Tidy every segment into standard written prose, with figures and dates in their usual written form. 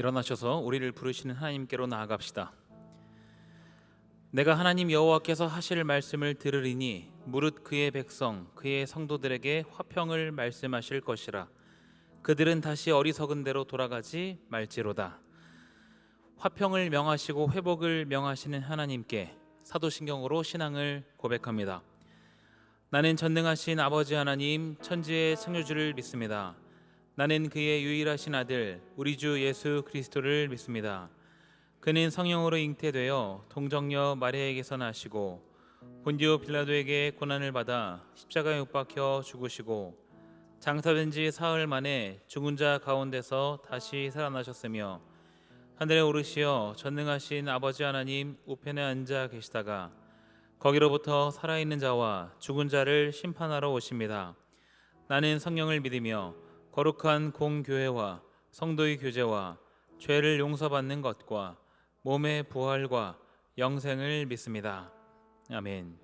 일어나셔서 우리를 부르시는 하나님께로 나아갑시다. 내가 하나님 여호와께서 하실 말씀을 들으리니 무릇 그의 백성 그의 성도들에게 화평을 말씀하실 것이라. 그들은 다시 어리석은 대로 돌아가지 말지로다. 화평을 명하시고 회복을 명하시는 하나님께 사도신경으로 신앙을 고백합니다. 나는 전능하신 아버지 하나님 천지의 창조주를 믿습니다. 나는 그의 유일하신 아들 우리 주 예수 그리스도를 믿습니다. 그는 성령으로 잉태되어 동정녀 마리아에게서 나시고 본디오 빌라도에게 고난을 받아 십자가에 못 박혀 죽으시고 장사된 지 사흘 만에 죽은 자 가운데서 다시 살아나셨으며 하늘에 오르시어 전능하신 아버지 하나님 우편에 앉아 계시다가 거기로부터 살아있는 자와 죽은 자를 심판하러 오십니다. 나는 성령을 믿으며 거룩한 공교회와 성도의 교제와 죄를 용서받는 것과 몸의 부활과 영생을 믿습니다. 아멘.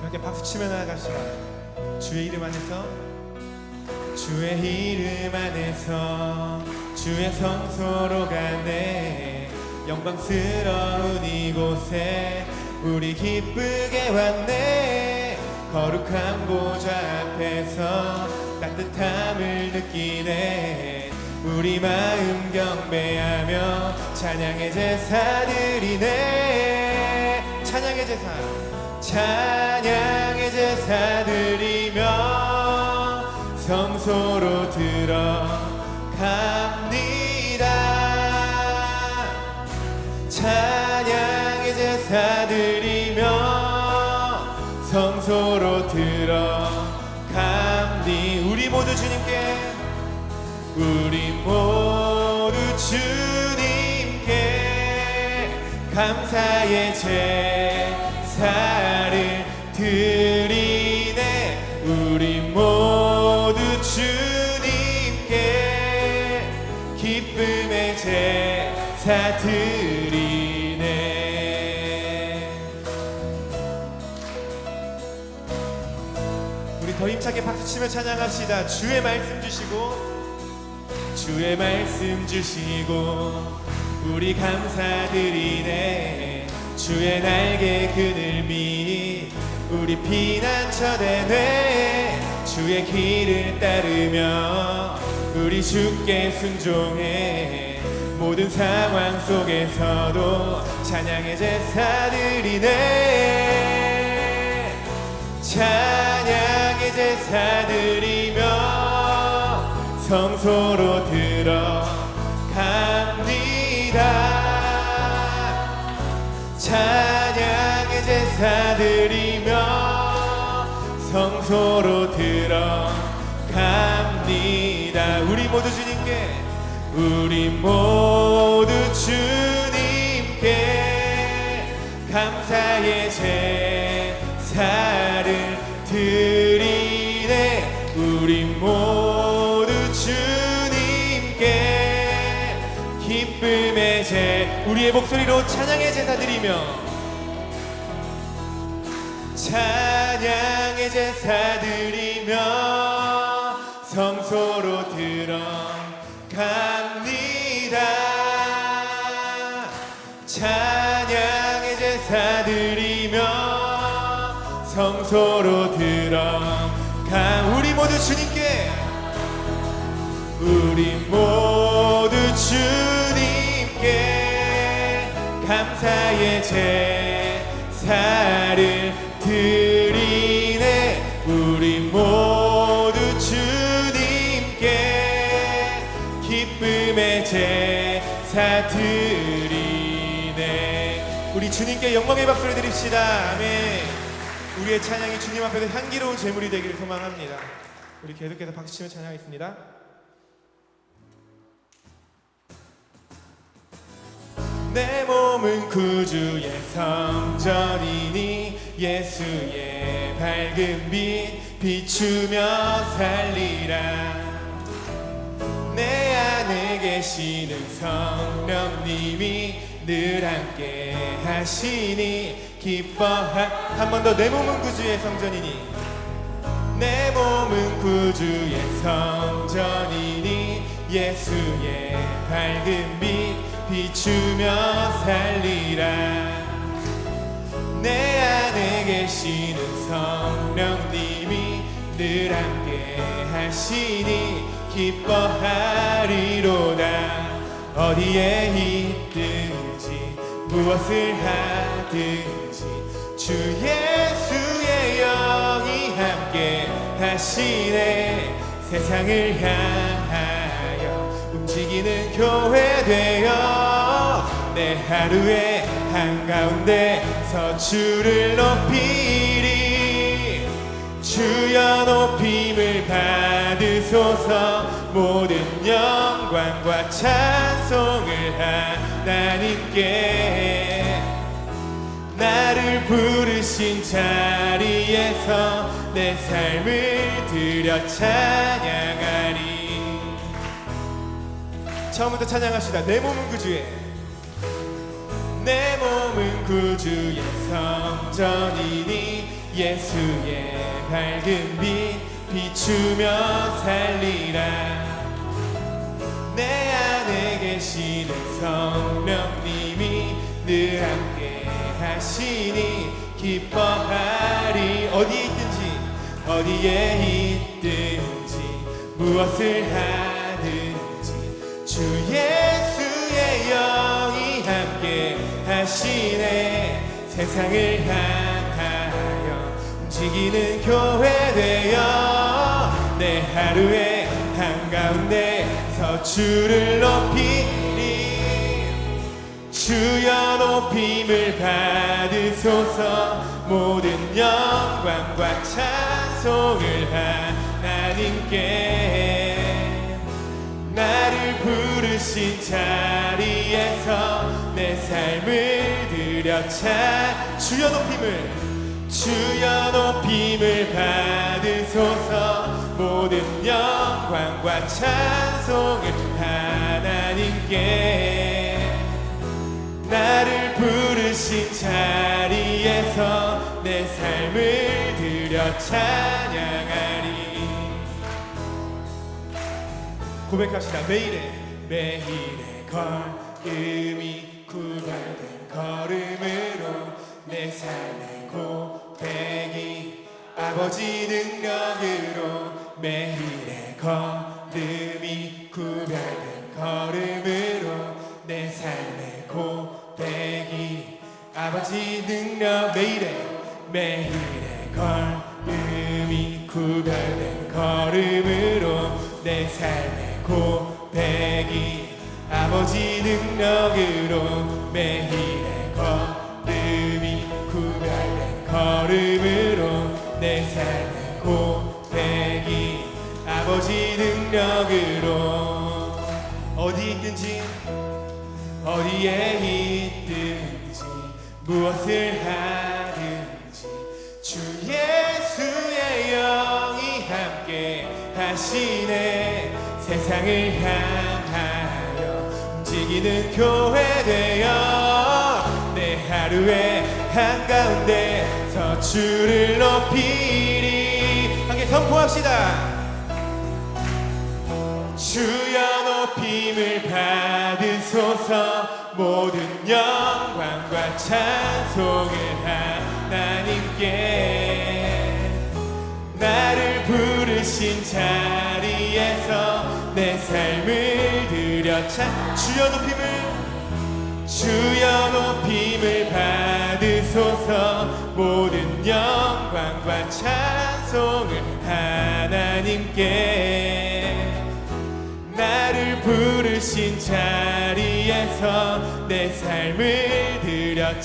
이렇게 박수치며 나아갑시다. 주의 이름 안에서, 주의 이름 안에서 주의 성소로 가네. 영광스러운 이곳에 우리 기쁘게 왔네. 거룩한 보좌 앞에서 따뜻함을 느끼네. 우리 마음 경배하며 찬양의 제사 드리네. 찬양의 제사, 찬양의 제사 드리며 성소로 들어갑니다. 찬양의 제사 드리며 성소로 들어갑니. 우리 모두 주님께, 우리 모두 주님께 감사의 제사를 드리네. 우리 모두 주님께 기쁨의 제사 드리네. 우리 더 힘차게 박수치며 찬양합시다. 주의 말씀 주시고, 주의 말씀 주시고 우리 감사드리네. 주의 날개 그늘미 우리 피난처 되네. 주의 길을 따르며 우리 주께 순종해. 모든 상황 속에서도 찬양의 제사 드리네. 찬양의 제사 드리며 성소로 들어갑니다. 찬양의 제사 드리며 성소로 들어갑니다. 우리 모두 주님께, 우리 모두 주님께 감사의 제사를 드리네. 우리 모두 주님께 기쁨의 우리의 목소리로 찬양의 제사 드리며 찬양의 제사 드리며 성소로 들어갑니다. 찬양의 제사 드리며 성소로 들어가. 우리 모두 주님께, 우리 모두 주님께 감사의 제사를 드리네. 우리 모두 주님께 기쁨의 제사 드리네. 우리 주님께 영광의 박수를 드립시다. 아멘. 우리의 찬양이 주님 앞에서 향기로운 제물이 되기를 소망합니다. 우리 계속해서 박수치며 찬양하겠습니다. 내 몸은 구주의 성전이니 예수의 밝은 빛 비추며 살리라. 내 안에 계시는 성령님이 늘 함께 하시니 한 번 더. 내 몸은 구주의 성전이니, 내 몸은 구주의 성전이니 예수의 밝은 빛 비추며 살리라. 내 안에 계시는 성령님이 늘 함께 하시니 기뻐하리로다. 어디에 있든지 무엇을 하든지 주 예수의 영이 함께 하시네. 세상을 향하여 움직이는 교회 되어 내 하루의 한가운데서 주를 높이리. 주여 높임을 받으소서. 모든 영광과 찬송을 하나님께. 나를 부르신 자리에서 내 삶을 드려 찬양하리. 처음부터 찬양합시다. 내 몸은 구주의, 내 몸은 구주의 성전이니 예수의 밝은 빛 비추며 살리라. 내 안에 계시는 성령님이 늘 함께 하시니 기뻐하리. 어디에 있든지 무엇을 하든지 주 예수의 영이 함께 하시네. 세상을 향하여 움직이는 교회 되어 내 하루의 한가운데서 주를 높이리. 주여 높임을 받으소서. 모든 영광과 찬송을 하나님께. 나를 부르신 자리에서 내 삶을 드려 주여 높임을 받으소서. 모든 영광과 찬송을 하나님께. 나를 부르신 자리에서 내 삶을 드려 찬양하리. 고백합시다. 매일의 걸음이 구별된 걸음으로 내 삶의 고백이 아버지 능력으로. 매일의 걸음이 구별된 걸음으로 내 삶의 고백이 아버지 능력. 매일의 걸음이 구별된 걸음으로 내 삶의 고백이 아버지 능력으로. 매일의 걸음이 구별된 걸음으로 내 삶의 고백이 아버지 능력으로. 어디에 있든지 무엇을 하든지 주 예수의 영이 함께 하시네. 세상을 향하여 움직이는 교회 되어 내 하루의 한가운데서 주를 높이리. 함께 선포합시다. 주여 높임을 받으소서. 모든 영광과 찬송을 하나님께. 나를 부르신 자리에서 내 삶을 드려 주여 높임을 받으소서. 모든 영광과 찬송을 하나님께. 나를 부르신 자리에서 내 삶을 드려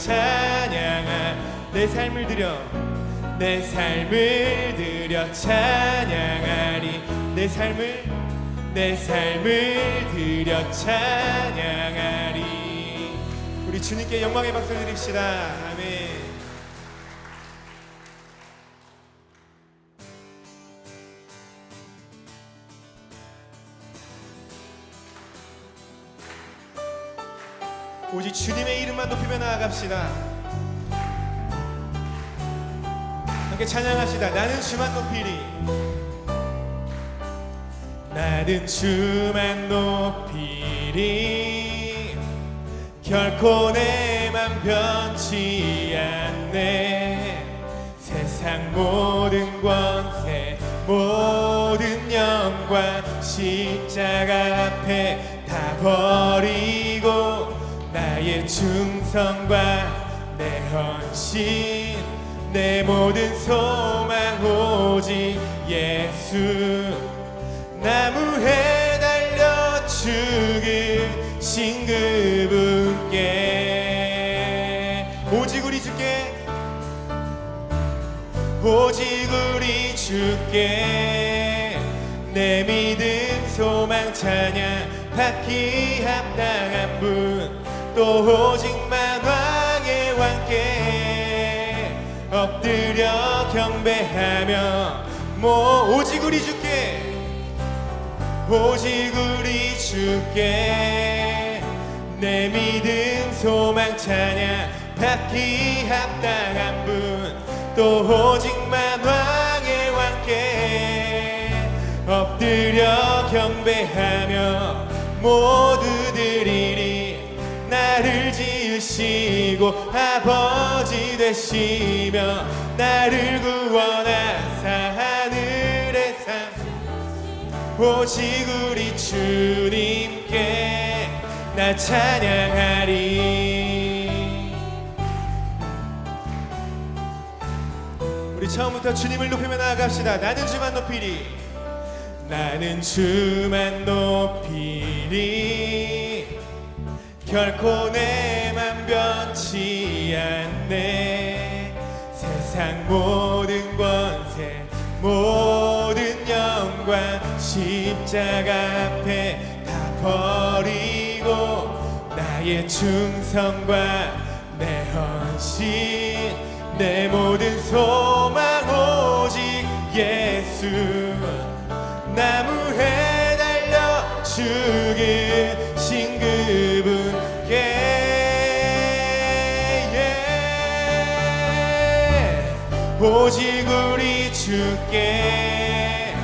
내 삶을 드려 찬양하리. 내 삶을 드려 찬양하리. 우리 주님께 영광의 박수 드립시다. 아멘. 오직 주님의 이름만 높이며 나아갑시다. 함께 찬양합시다. 나는 주만 높이리. 나는 주만 높이리. 결코 내 맘 변치 않네. 세상 모든 권세 모든 영광 십자가 앞에 다 버리고 나의 충성과 내 헌신 내 모든 소망 오직 예수. 나무에 달려 죽으신 그분께 오직 우리 주께 오직 우리 주께 내 믿음 소망 찬양 받기 합당한 분 또 오직 만왕의 왕께 엎드려 경배하며 오직 우리 주께 오직 우리 주께 내 믿음 소망 찬양 받기 합당한 분 또 오직 만왕의 왕께 엎드려 경배하며 모두 드리리. 나를 지으시고 아버지 되시며 나를 구원하사 하늘의 상 오직 우리 주님께 나 찬양하리. 우리 처음부터 주님을 높이며 나아갑시다. 나는 주만 높이리. 나는 주만 높이리. 결코 내 맘 변치 않네. 세상 모든 권세 모든 영광 십자가 앞에 다 버리고 나의 충성과 내 헌신 내 모든 소망 오직 예수. 나무에 달려 죽으신 그분께 오직 우리 주께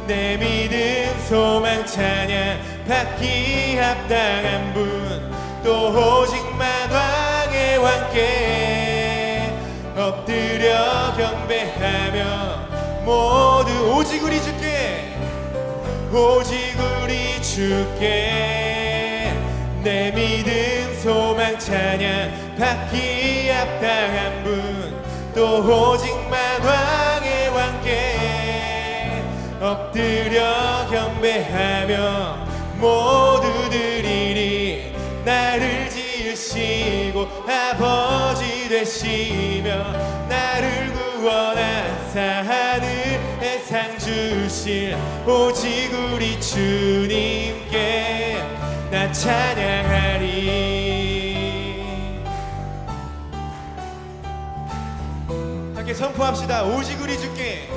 내 믿음 소망 찬양 받기 합당한 분 또 오직 만왕의 왕께 엎드려 경배하며 모두 오직 우리 주께 오직 우리 주께 내 믿음 소망 찬양 받기 합당한 분 또 오직 만왕의 왕께 엎드려 경배하며 모두 드리리. 나를 지으시고 아버지 되시며 나를 구원하사 하늘의 상 주실 오직 우리 주님께 나 찬양하리. 함께 선포합시다. 오직 우리 주께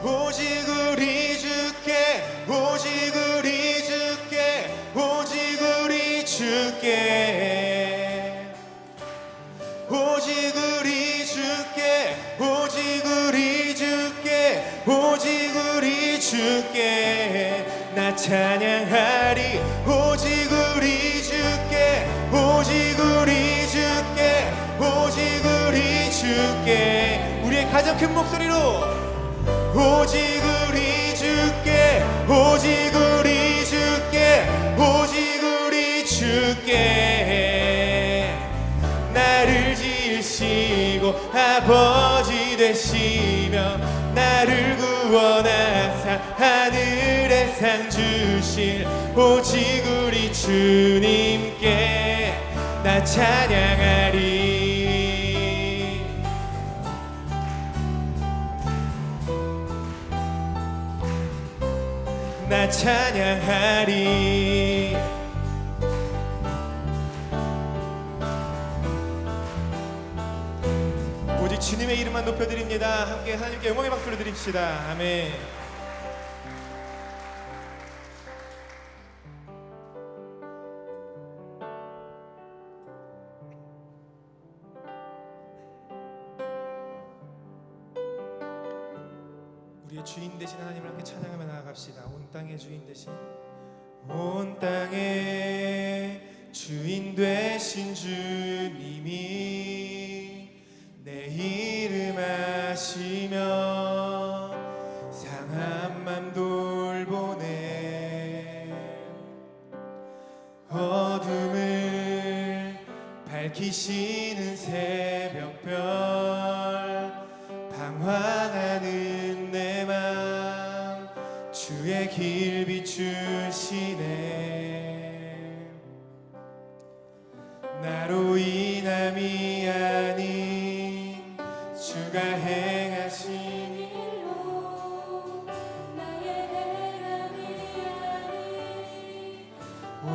오직 우리 주께 오직 우리 주께 오직 우리 주께 오직 우리 주께 오직 우리 주께 오직 우리 주께 나 찬양하리. 오직 우리 주께 오직 우리 주께 오직 우리 주께 우리의 가장 큰 목소리로 오직 우리 주께 오직 우리 주께 오직 우리 주께 나를 지으시고 아버지 되시며 나를 구원하사 하늘의 상 주실 오직 우리 주님께 나 찬양하리. 나 찬양하리. 오직 주님의 이름만 높여드립니다. 함께 하나님께 영광의 박수를 드립시다. 아멘. 우리의 주인 되신 하나님을 함께 찬양하며 나아갑시다. 온 땅의 주인 되신, 온 땅의 주인 되신 주님이 내 이름 아시며 상한 맘 돌보네. 어둠을 밝히시는 새벽별, 방황하는 내 맘 주의 길 비추시네. 나로 인함이 아닌 주가 행하신 일로 나의 행함이 아닌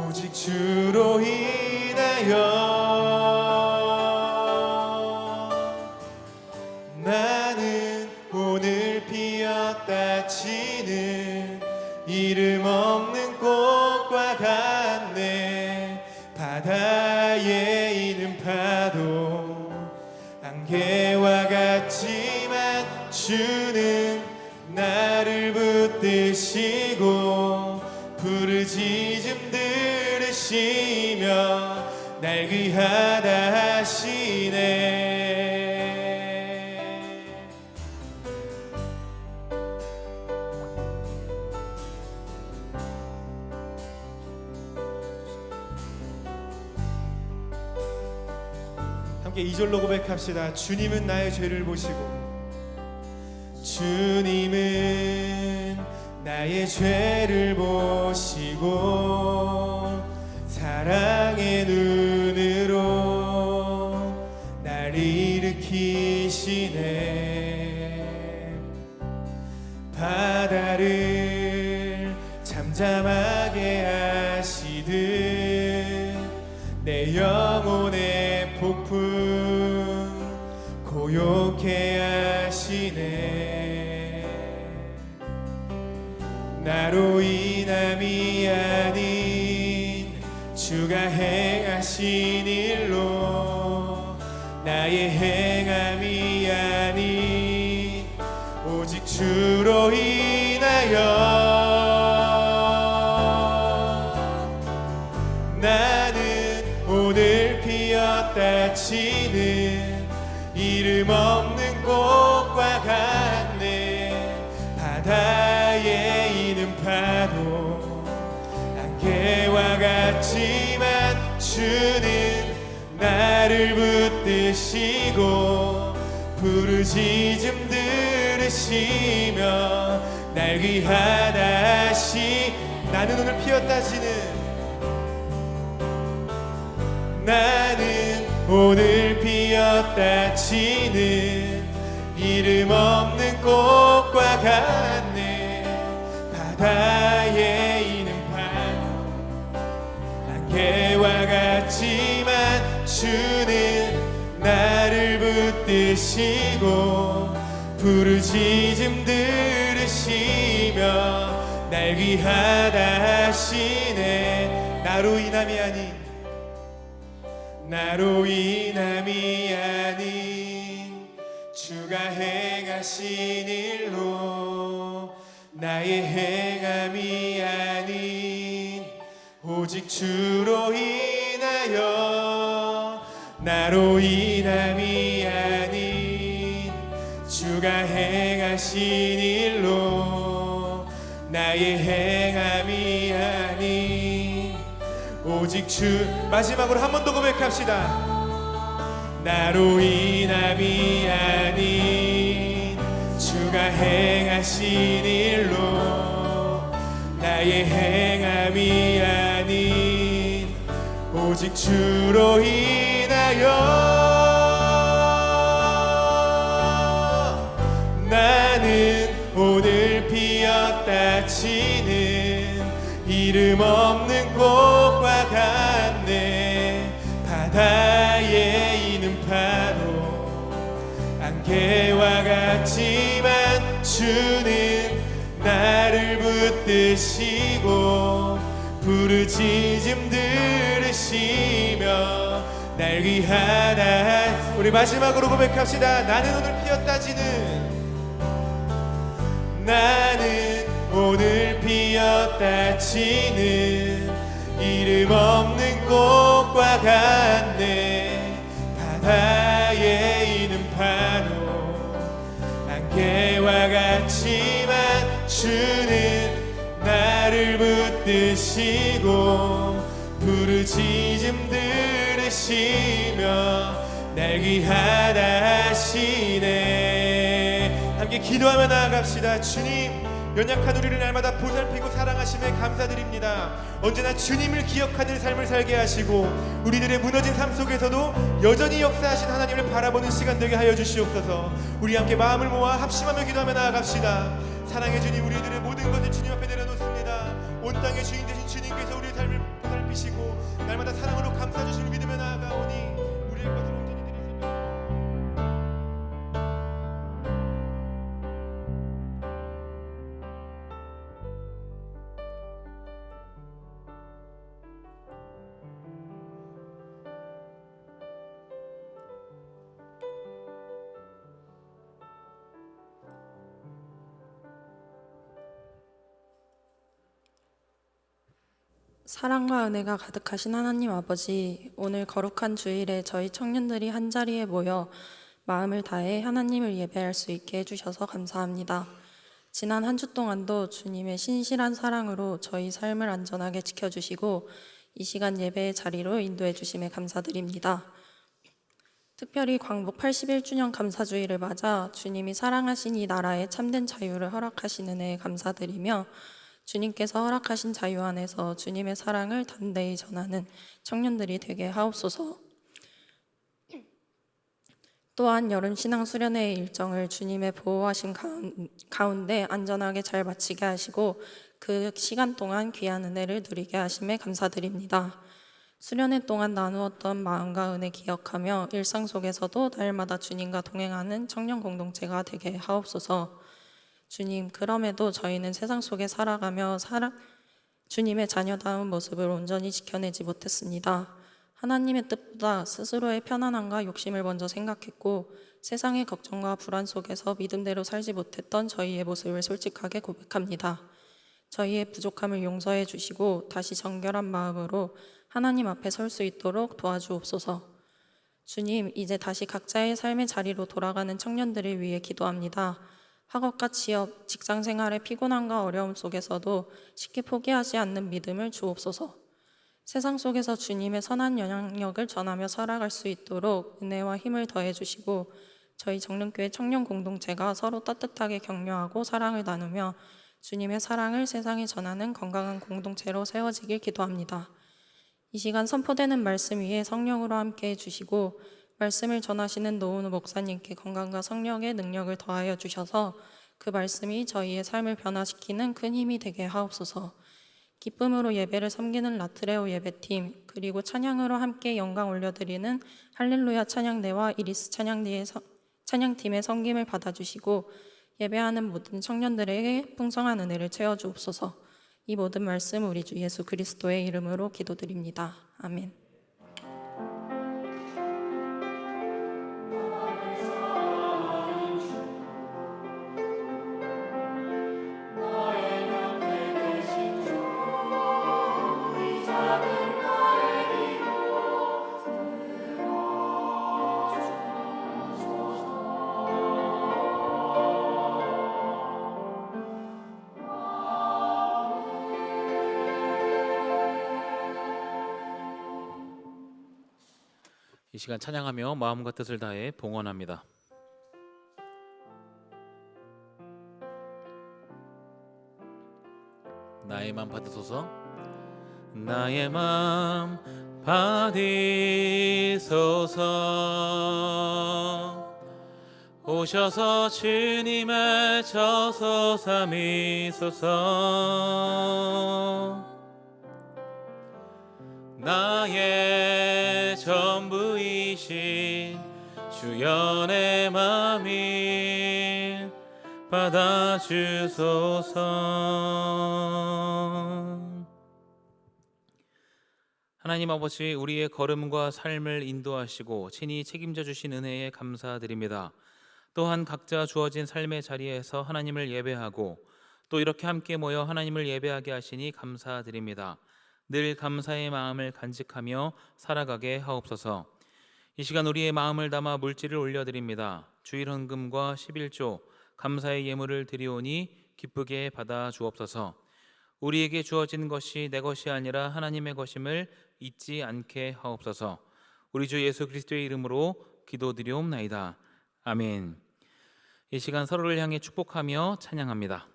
오직 주로 인하여 나는 오늘 피었다 치는 이름 없는 꽃과 같네. 바다에 있는 파도 안개와 같지만 주는 나를 붙드시고 부르짖음 들으시며 날 귀하다 하시네. 함께 2절로 고백합시다. 주님은 나의 죄를 보시고, 주님은 나의 죄를 보시고 사랑의 눈으로 날 일으키시네. 바다를 잠잠하게 하시듯 내 영혼의 폭풍 고요케 하시네. 나로 인함이 아닌 주가 행하신 일로 나의 행함이 아닌 오직 주로 인하여 나는 오늘 피었다 치는 이름 없는 꽃과 같네. 바다에 있는 파도 안개와 같지만 주는 나를 붙드시고 부르짖음 들으시며 날 귀하다 하시. 나는 오늘 피었다 치는, 나는 오늘 피었다 치는 이름 없는 꽃과 같네. 바다에 있는 파도 안개와 같지만 주는 나를 붙드시고 부르짖음 들으시며 날 귀하다 하시네. 나로 인함이 아닌, 나로 인함이 아닌 주가 행하신 일로 나의 행함이 아닌 오직 주로 인하여 나로 인함이 아닌 주가 행하신 일로 나의 행함이 아닌 오직 주. 마지막으로 한 번 더 고백합시다. 나로 인함이 아닌 주가 행하신 일로 나의 행함이 아닌 오직 주로 인하여 나는 오늘 피었다 치는 이름 없는 꽃과 같네. 바다에 있는 파도 안개와 같지만 주는 나를 붙드시고 부르짖음 들으시며 날 귀하다. 우리 마지막으로 고백합시다. 나는 오늘 피었다 지는, 나는 오늘 피었다 지는 이름 없는 꽃과 같네. 바다에 있는 파도 안개와 같지만 주는 나를 붙드시고 부르짖음 들으시며 날 귀하다 하시네. 함께 기도하며 나아갑시다. 주님, 연약한 우리를 날마다 보살피고 사랑하심에 감사드립니다. 언제나 주님을 기억하는 삶을 살게 하시고 우리들의 무너진 삶 속에서도 여전히 역사하신 하나님을 바라보는 시간 되게 하여 주시옵소서. 우리 함께 마음을 모아 합심하며 기도하며 나아갑시다. 사랑의 주님, 우리들의 모든 것을 주님 앞에 내려놓습니다. 온 땅의 주인 되신 주님께서 우리의 삶을 보살피시고 날마다 사랑으로 감싸 주시는 믿음에 나아가오니 우리의 것을 온전히 드리십니다. 사랑과 은혜가 가득하신 하나님 아버지, 오늘 거룩한 주일에 저희 청년들이 한자리에 모여 마음을 다해 하나님을 예배할 수 있게 해주셔서 감사합니다. 지난 한 주 동안도 주님의 신실한 사랑으로 저희 삶을 안전하게 지켜주시고 이 시간 예배의 자리로 인도해 주심에 감사드립니다. 특별히 광복 81주년 감사주일을 맞아 주님이 사랑하신 이 나라에 참된 자유를 허락하신 은혜에 감사드리며 주님께서 허락하신 자유 안에서 주님의 사랑을 담대히 전하는 청년들이 되게 하옵소서. 또한 여름 신앙 수련회의 일정을 주님의 보호하심 가운데 안전하게 잘 마치게 하시고 그 시간 동안 귀한 은혜를 누리게 하심에 감사드립니다. 수련회 동안 나누었던 마음과 은혜 기억하며 일상 속에서도 날마다 주님과 동행하는 청년 공동체가 되게 하옵소서. 주님, 그럼에도 저희는 세상 속에 살아가며 주님의 자녀다운 모습을 온전히 지켜내지 못했습니다. 하나님의 뜻보다 스스로의 편안함과 욕심을 먼저 생각했고 세상의 걱정과 불안 속에서 믿음대로 살지 못했던 저희의 모습을 솔직하게 고백합니다. 저희의 부족함을 용서해 주시고 다시 정결한 마음으로 하나님 앞에 설 수 있도록 도와주옵소서. 주님, 이제 다시 각자의 삶의 자리로 돌아가는 청년들을 위해 기도합니다. 학업과 취업, 직장 생활의 피곤함과 어려움 속에서도 쉽게 포기하지 않는 믿음을 주옵소서. 세상 속에서 주님의 선한 영향력을 전하며 살아갈 수 있도록 은혜와 힘을 더해 주시고 저희 정릉교회 청년 공동체가 서로 따뜻하게 격려하고 사랑을 나누며 주님의 사랑을 세상에 전하는 건강한 공동체로 세워지길 기도합니다. 이 시간 선포되는 말씀 위에 성령으로 함께해 주시고 말씀을 전하시는 노은우 목사님께 건강과 성령의 능력을 더하여 주셔서 그 말씀이 저희의 삶을 변화시키는 큰 힘이 되게 하옵소서. 기쁨으로 예배를 섬기는 라트레오 예배팀 그리고 찬양으로 함께 영광 올려드리는 할렐루야 찬양대와 이리스 찬양팀의 섬김을 받아주시고 예배하는 모든 청년들에게 풍성한 은혜를 채워주옵소서. 이 모든 말씀 우리 주 예수 그리스도의 이름으로 기도드립니다. 아멘. 이 시간 찬양하며 마음과 뜻을 다해 봉헌합니다. 나의 맘 받으소서. 나의 맘 받으소서. 오셔서 주님의 저서 삼으소서. 나의 전부이신 주여 내 맘이 받아주소서. 하나님 아버지, 우리의 걸음과 삶을 인도하시고 친히 책임져 주신 은혜에 감사드립니다. 또한 각자 주어진 삶의 자리에서 하나님을 예배하고 또 이렇게 함께 모여 하나님을 예배하게 하시니 감사드립니다. 늘 감사의 마음을 간직하며 살아가게 하옵소서. 이 시간 우리의 마음을 담아 물질을 올려드립니다. 주일 헌금과 11조 감사의 예물을 드리오니 기쁘게 받아 주옵소서. 우리에게 주어진 것이 내 것이 아니라 하나님의 것임을 잊지 않게 하옵소서. 우리 주 예수 그리스도의 이름으로 기도드리옵나이다. 아멘. 이 시간 서로를 향해 축복하며 찬양합니다.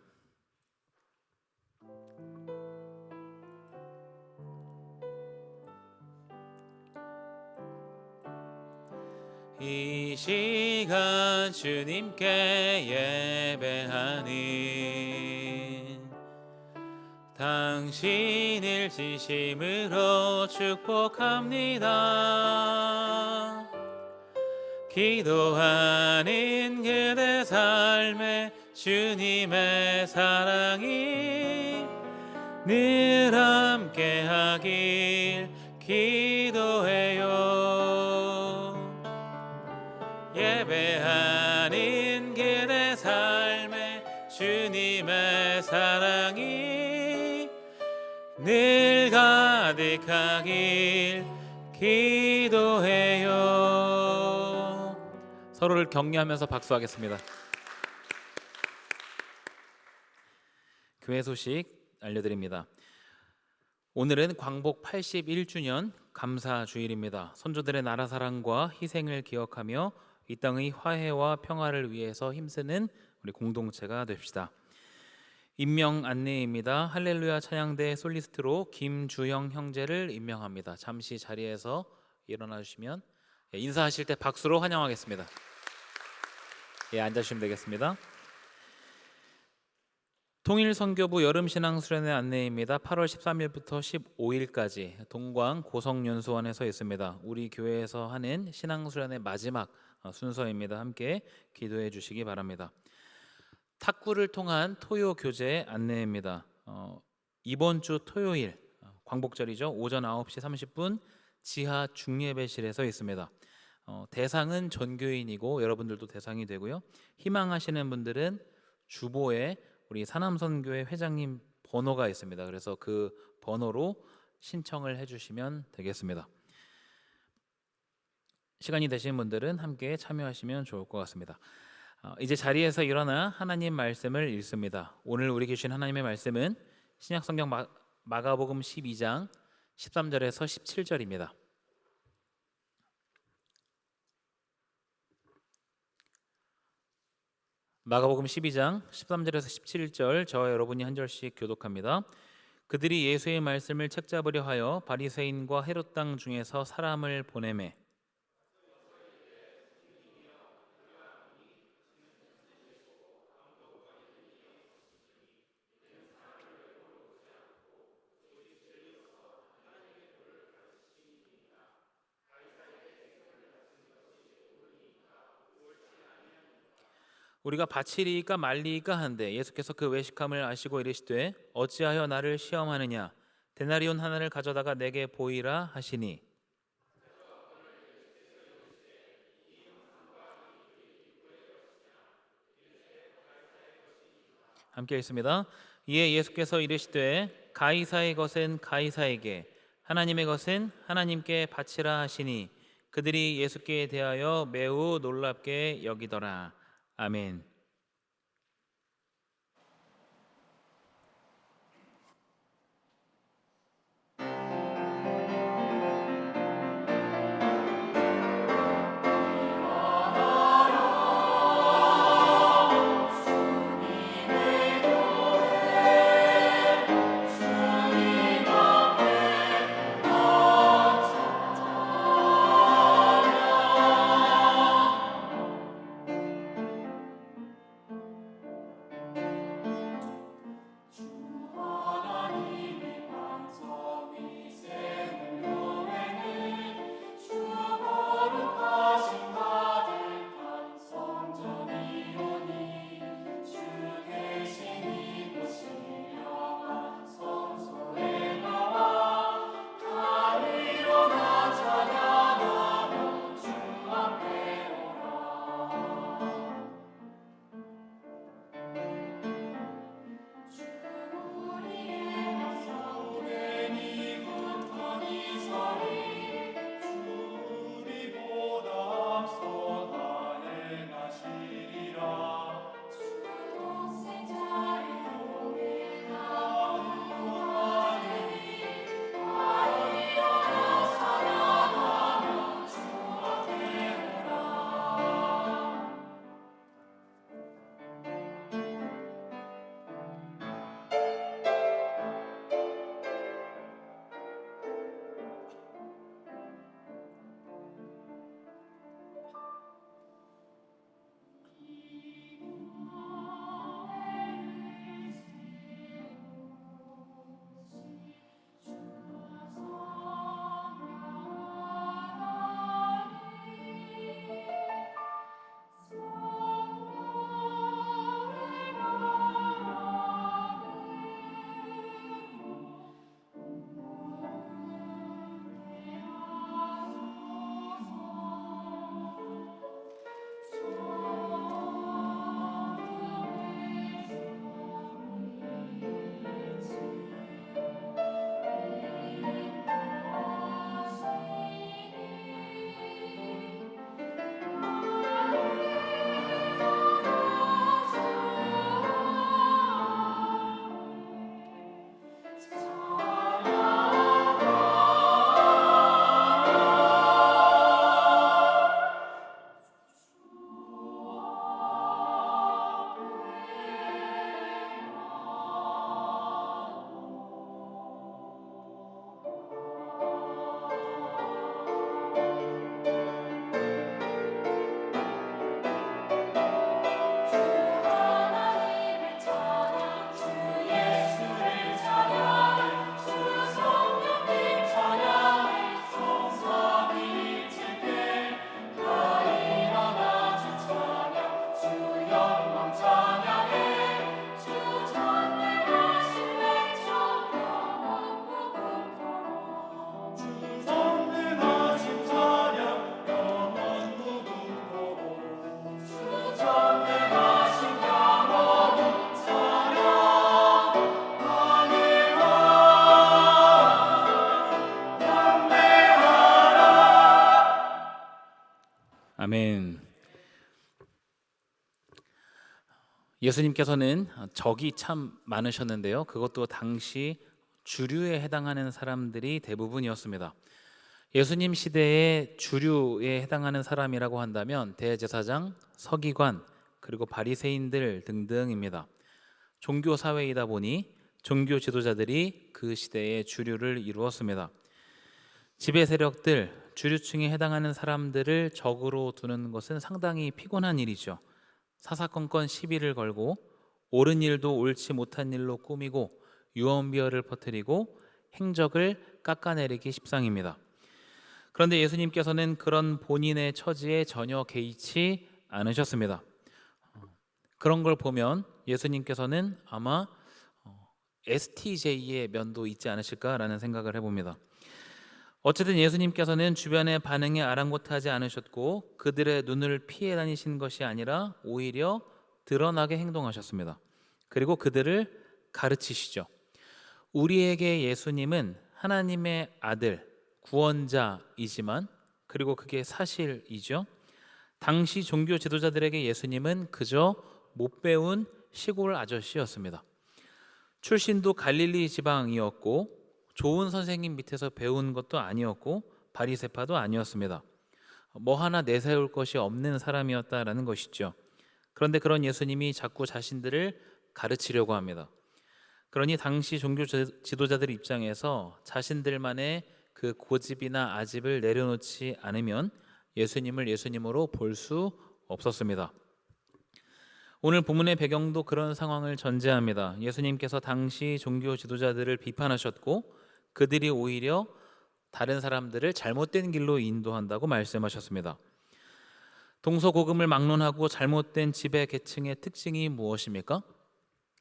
이 시간 주님께 예배하니 당신을 진심으로 축복합니다. 기도하는 그대 삶에 주님의 사랑이 늘 함께하길 기도해요. 예배하는 그대 삶에 주님의 사랑이 늘 가득하길 기도해요. 서로를 격려하면서 박수하겠습니다. 교회 소식 알려드립니다. 오늘은 광복 81주년 감사주일입니다. 선조들의 나라 사랑과 희생을 기억하며 이 땅의 화해와 평화를 위해서 힘쓰는 우리 공동체가 됩시다. 임명 안내입니다. 할렐루야 찬양대 솔리스트로 김주영 형제를 임명합니다. 잠시 자리에서 일어나 주시면 인사하실 때 박수로 환영하겠습니다. 앉아주시면 되겠습니다. 통일선교부 여름신앙수련회 안내입니다. 8월 13일부터 15일까지 동광 고성연수원에서 있습니다. 우리 교회에서 하는 신앙수련회 마지막 순서입니다. 함께 기도해 주시기 바랍니다. 탁구를 통한 토요 교제 안내입니다. 이번 주 토요일 광복절이죠. 오전 9시 30분 지하 중예배실에서 있습니다. 대상은 전교인이고 여러분들도 대상이 되고요. 희망하시는 분들은 주보에 우리 사남선교회 회장님 번호가 있습니다. 그래서 그 번호로 신청을 해주시면 되겠습니다. 시간이 되신 분들은 함께 참여하시면 좋을 것 같습니다. 이제 자리에서 일어나 하나님 말씀을 읽습니다. 오늘 우리에게 주신 하나님의 말씀은 신약성경 마가복음 12장 13절에서 17절입니다. 마가복음 12장 13절에서 17절 저와 여러분이 한 절씩 교독합니다. 그들이 예수의 말씀을 책잡으려 하여 바리새인과 헤롯 땅 중에서 사람을 보내매 우리가 바치리이까 말리이까 한데 예수께서 그 외식함을 아시고 이르시되 어찌하여 나를 시험하느냐 데나리온 하나를 가져다가 내게 보이라 하시니 함께 읽습니다. 이에 예수께서 이르시되 가이사의 것은 가이사에게 하나님의 것은 하나님께 바치라 하시니 그들이 예수께 대하여 매우 놀랍게 여기더라. 아멘. 예수님께서는 적이 참 많으셨는데요. 그것도 당시 주류에 해당하는 사람들이 대부분이었습니다. 예수님 시대에 주류에 해당하는 사람이라고 한다면 대제사장, 서기관, 그리고 바리새인들 등등입니다. 종교 사회이다 보니 종교 지도자들이 그 시대의 주류를 이루었습니다. 지배 세력들, 주류층에 해당하는 사람들을 적으로 두는 것은 상당히 피곤한 일이죠. 사사건건 시비를 걸고 옳은 일도 옳지 못한 일로 꾸미고 유언비어를 퍼뜨리고 행적을 깎아내리기 십상입니다. 그런데 예수님께서는 그런 본인의 처지에 전혀 개의치 않으셨습니다. 그런 걸 보면 예수님께서는 아마 STJ의 면도 있지 않으실까라는 생각을 해봅니다. 어쨌든 예수님께서는 주변의 반응에 아랑곳하지 않으셨고 그들의 눈을 피해 다니신 것이 아니라 오히려 드러나게 행동하셨습니다. 그리고 그들을 가르치시죠. 우리에게 예수님은 하나님의 아들, 구원자이지만 그리고 그게 사실이죠. 당시 종교 지도자들에게 예수님은 그저 못 배운 시골 아저씨였습니다. 출신도 갈릴리 지방이었고 좋은 선생님 밑에서 배운 것도 아니었고 바리새파도 아니었습니다. 뭐 하나 내세울 것이 없는 사람이었다라는 것이죠. 그런데 그런 예수님이 자꾸 자신들을 가르치려고 합니다. 그러니 당시 종교 지도자들 입장에서 자신들만의 그 고집이나 아집을 내려놓지 않으면 예수님을 예수님으로 볼 수 없었습니다. 오늘 본문의 배경도 그런 상황을 전제합니다. 예수님께서 당시 종교 지도자들을 비판하셨고 그들이 오히려 다른 사람들을 잘못된 길로 인도한다고 말씀하셨습니다. 동서고금을 막론하고 잘못된 지배 계층의 특징이 무엇입니까?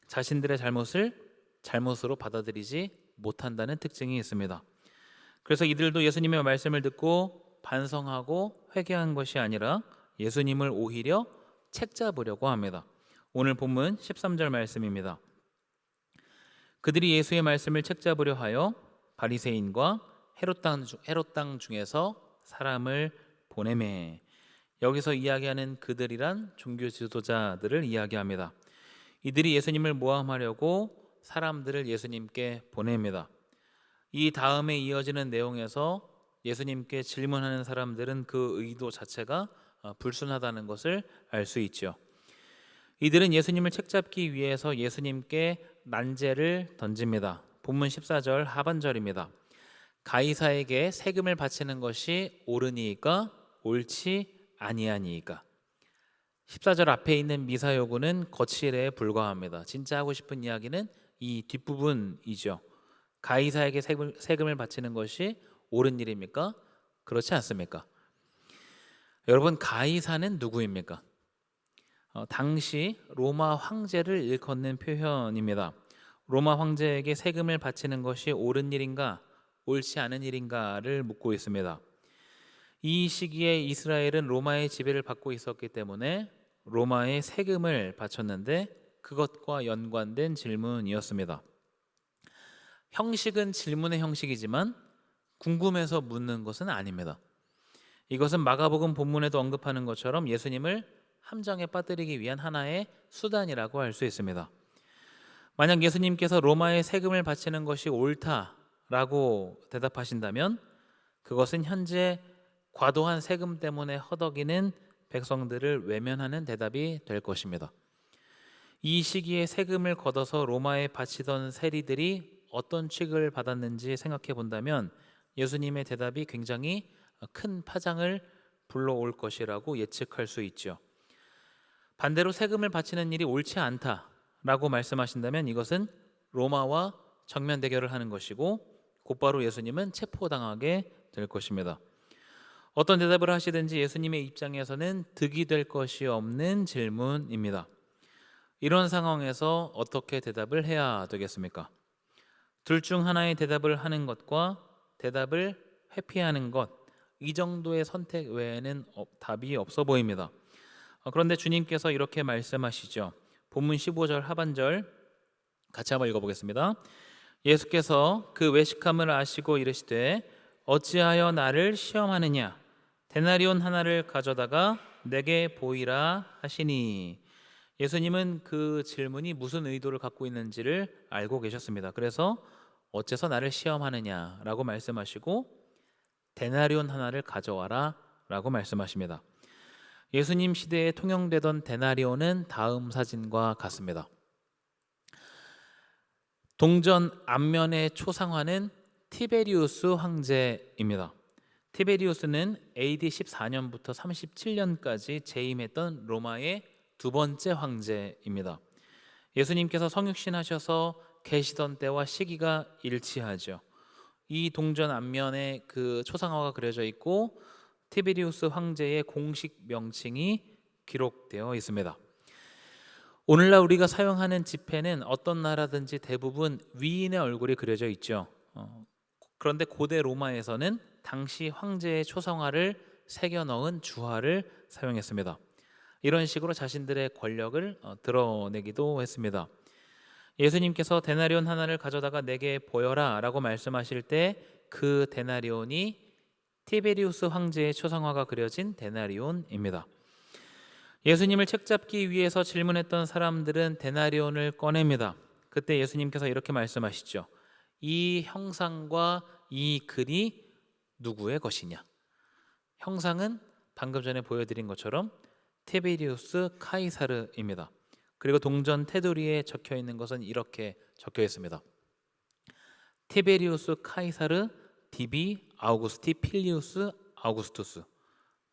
자신들의 잘못을 잘못으로 받아들이지 못한다는 특징이 있습니다. 그래서 이들도 예수님의 말씀을 듣고 반성하고 회개한 것이 아니라 예수님을 오히려 책잡으려고 합니다. 오늘 본문 13절 말씀입니다. 그들이 예수의 말씀을 책잡으려 하여 바리새인과 헤롯 땅 중에서 사람을 보내매. 여기서 이야기하는 그들이란 종교 지도자들을 이야기합니다. 이들이 예수님을 모함하려고 사람들을 예수님께 보냅니다. 이 다음에 이어지는 내용에서 예수님께 질문하는 사람들은 그 의도 자체가 불순하다는 것을 알 수 있죠. 이들은 예수님을 책잡기 위해서 예수님께 난제를 던집니다. 본문 14절 하반절입니다. 가이사에게 세금을 바치는 것이 옳으니이까 옳지 아니하니이까. 14절 앞에 있는 미사 요구는 거칠에 불과합니다. 진짜 하고 싶은 이야기는 이 뒷부분이죠. 가이사에게 세금을 바치는 것이 옳은 일입니까? 그렇지 않습니까? 여러분, 가이사는 누구입니까? 당시 로마 황제를 일컫는 표현입니다. 로마 황제에게 세금을 바치는 것이 옳은 일인가, 옳지 않은 일인가를 묻고 있습니다. 이 시기에 이스라엘은 로마의 지배를 받고 있었기 때문에 로마에 세금을 바쳤는데 그것과 연관된 질문이었습니다. 형식은 질문의 형식이지만 궁금해서 묻는 것은 아닙니다. 이것은 마가복음 본문에도 언급하는 것처럼 예수님을 함정에 빠뜨리기 위한 하나의 수단이라고 할 수 있습니다. 만약 예수님께서 로마에 세금을 바치는 것이 옳다라고 대답하신다면 그것은 현재 과도한 세금 때문에 허덕이는 백성들을 외면하는 대답이 될 것입니다. 이 시기에 세금을 걷어서 로마에 바치던 세리들이 어떤 취급을 받았는지 생각해 본다면 예수님의 대답이 굉장히 큰 파장을 불러올 것이라고 예측할 수 있죠. 반대로 세금을 바치는 일이 옳지 않다라고 말씀하신다면 이것은 로마와 정면 대결을 하는 것이고 곧바로 예수님은 체포당하게 될 것입니다. 어떤 대답을 하시든지 예수님의 입장에서는 득이 될 것이 없는 질문입니다. 이런 상황에서 어떻게 대답을 해야 되겠습니까? 둘 중 하나의 대답을 하는 것과 대답을 회피하는 것, 이 정도의 선택 외에는 답이 없어 보입니다. 그런데 주님께서 이렇게 말씀하시죠. 본문 15절 하반절 같이 한번 읽어보겠습니다. 예수께서 그 외식함을 아시고 이르시되 어찌하여 나를 시험하느냐? 데나리온 하나를 가져다가 내게 보이라 하시니. 예수님은 그 질문이 무슨 의도를 갖고 있는지를 알고 계셨습니다. 그래서 어째서 나를 시험하느냐라고 말씀하시고 데나리온 하나를 가져와라 라고 말씀하십니다. 예수님 시대에 통용되던 데나리온은 다음 사진과 같습니다. 동전 앞면의 초상화는 티베리우스 황제입니다. 티베리우스는 AD 14년부터 37년까지 재임했던 로마의 두 번째 황제입니다. 예수님께서 성육신하셔서 계시던 때와 시기가 일치하죠. 이 동전 앞면에 그 초상화가 그려져 있고 티베리우스 황제의 공식 명칭이 기록되어 있습니다. 오늘날 우리가 사용하는 지폐는 어떤 나라든지 대부분 위인의 얼굴이 그려져 있죠. 그런데 고대 로마에서는 당시 황제의 초상화를 새겨 넣은 주화를 사용했습니다. 이런 식으로 자신들의 권력을 드러내기도 했습니다. 예수님께서 데나리온 하나를 가져다가 내게 보여라 라고 말씀하실 때 그 데나리온이 티베리우스 황제의 초상화가 그려진 데나리온입니다. 예수님을 책잡기 위해서 질문했던 사람들은 데나리온을 꺼냅니다. 그때 예수님께서 이렇게 말씀하시죠. 이 형상과 이 글이 누구의 것이냐? 형상은 방금 전에 보여드린 것처럼 티베리우스 카이사르입니다. 그리고 동전 테두리에 적혀 있는 것은 이렇게 적혀 있습니다. 티베리우스 카이사르 디비 아우구스티 필리우스 아우구스투스.